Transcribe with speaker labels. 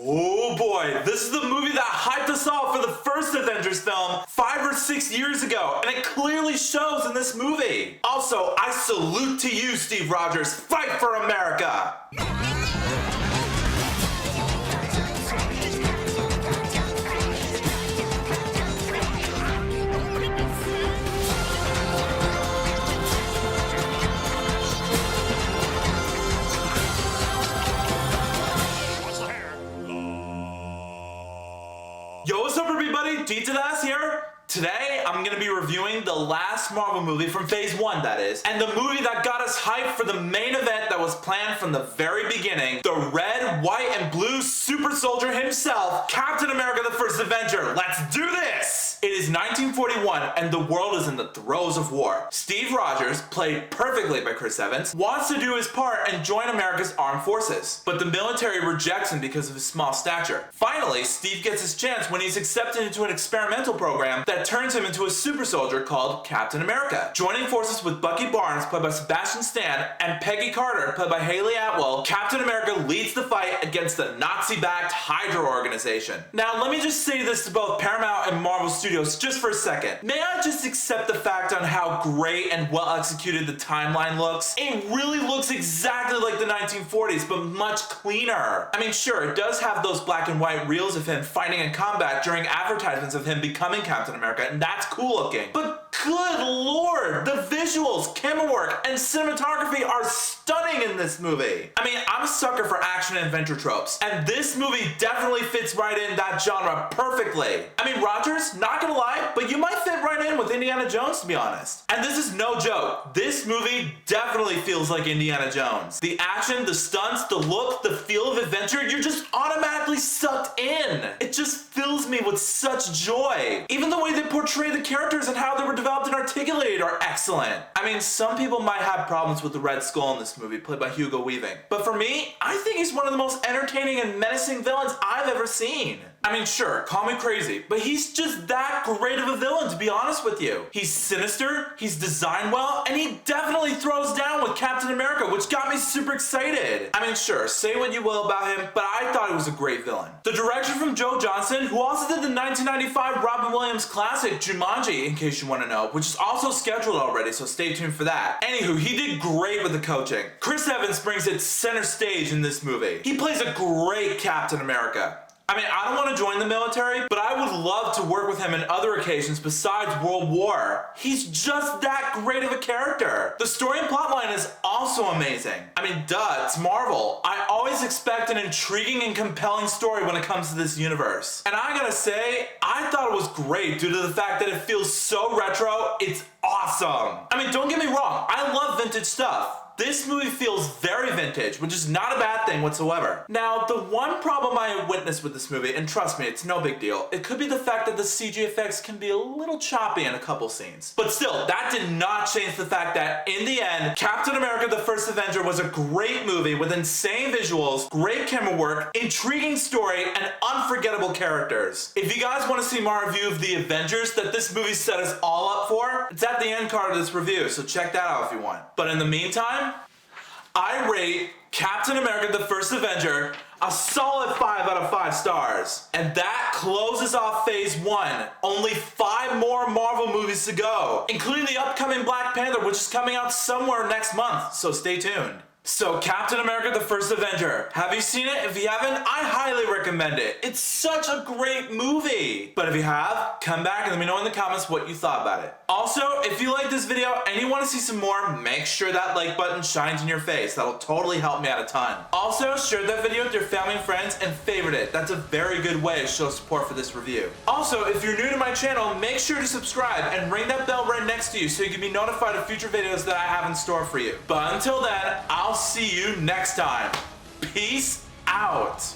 Speaker 1: Oh boy, this is the movie that hyped us all for the first Avengers film 5 or 6 years ago, and it clearly shows in this movie. Also, I salute to you, Steve Rodgers. Fight for America! Yo, what's up everybody? D to the S here. Today, I'm going to be reviewing the last Marvel movie from Phase 1, that is, and the movie that got us hyped for the main event that was planned from the very beginning, the red, white, and blue super soldier himself, Captain America the First Avenger. Let's do this! It is 1941, and the world is in the throes of war. Steve Rodgers, played perfectly by Chris Evans, wants to do his part and join America's armed forces, but the military rejects him because of his small stature. Finally, Steve gets his chance when he's accepted into an experimental program that turns him into a super soldier called Captain America. Joining forces with Bucky Barnes, played by Sebastian Stan, and Peggy Carter, played by Haley Atwell, Captain America leads the fight against the Nazi-backed HYDRA organization. Now, let me just say this to both Paramount and Marvel Studios just for a second. May I just accept the fact on how great and well executed the timeline looks? It really looks exactly like the 1940s, but much cleaner. I mean, sure, it does have those black and white reels of him fighting in combat during advertisements of him becoming Captain America, and that's cool looking. But good lord, the visuals, camera work, and cinematography are stunning in this movie. I mean, I'm a sucker for action and adventure tropes, and this movie definitely fits right in that genre perfectly. I mean, Rodgers, not gonna lie, but you might fit right in with Indiana Jones, to be honest. And this is no joke. This movie definitely feels like Indiana Jones. The action, the stunts, the look, the feel of adventure, you're just automatically sucked in. It just fills me with such joy. Even the way they portray the characters and how they were developed and articulated are excellent. I mean, some people might have problems with the Red Skull in this movie, played by Hugo Weaving. But for me, I think he's one of the most entertaining and menacing villains I've ever seen. I mean, sure, call me crazy, but he's just that great of a villain, to be honest with you. He's sinister, he's designed well, and he definitely throws down with Captain America, which got me super excited. I mean, sure, say what you will about him, but I thought he was a great villain. The direction from Joe Johnston, who also did the 1995 Robin Williams classic Jumanji, in case you want to know, which is also scheduled already, so stay tuned for that. Anywho, he did great with the coaching. Chris Evans brings it center stage in this movie. He plays a great Captain America. I mean, I don't want to join the military, but I would love to work with him in other occasions besides World War. He's just that great of a character. The story and plotline is also amazing. I mean, duh, it's Marvel. I always expect an intriguing and compelling story when it comes to this universe. And I gotta say, I thought it was great due to the fact that it feels so retro, it's awesome. I mean, don't get me wrong, I love vintage stuff. This movie feels very vintage, which is not a bad thing whatsoever. Now, the one problem I have witnessed with this movie, and trust me, it's no big deal, it could be the fact that the CG effects can be a little choppy in a couple scenes. But still, that did not change the fact that, in the end, Captain America the First Avenger was a great movie with insane visuals, great camera work, intriguing story, and unforgettable characters. If you guys want to see my review of the Avengers that this movie set us all up for, it's at the end card of this review, so check that out if you want. But in the meantime, I rate Captain America the First Avenger a solid 5 out of 5 stars. And that closes off Phase 1. Only 5 more Marvel movies to go, including the upcoming Black Panther, which is coming out somewhere next month, so stay tuned. So, Captain America the First Avenger. Have you seen it? If you haven't, I highly recommend it. It's such a great movie. But if you have, come back and let me know in the comments what you thought about it. Also, if you like this video and you want to see some more, make sure that like button shines in your face. That'll totally help me out a ton. Also, share that video with your family and friends and favorite it. That's a very good way to show support for this review. Also, if you're new to my channel, make sure to subscribe and ring that bell right next to you so you can be notified of future videos that I have in store for you. But until then, I'll see you next time. Peace out.